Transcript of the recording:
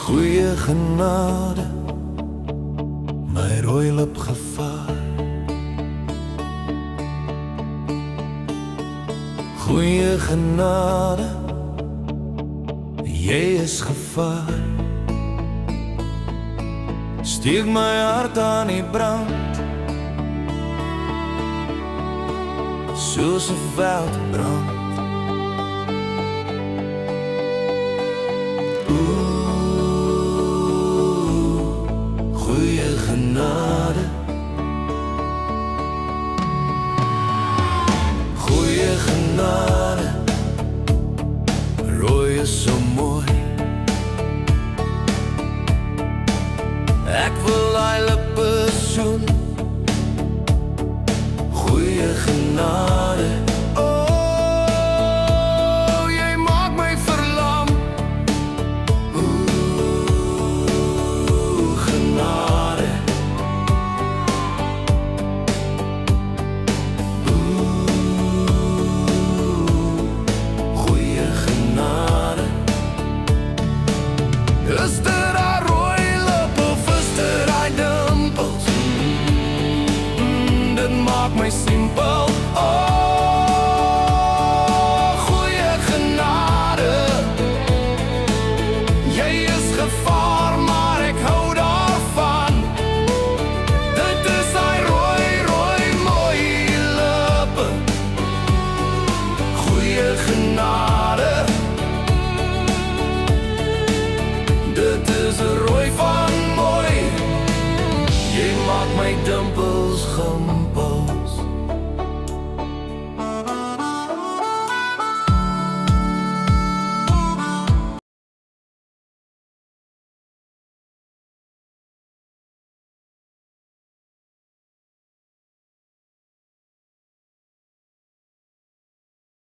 Goeie genade, my rooi lip gevaar. Goeie genade, jy is gevaar. Steek my hart aan die brand, soos 'n veldbrand. Goeie genade, goeie genade, rooi is so mooi. Ek wil hy lippe soen. Goeie genade, oh, jy maak my verlam. Genade, goeie genade. Is dit haar rooi lip of is dit haar dimpels? Dit maak my simpel, oh.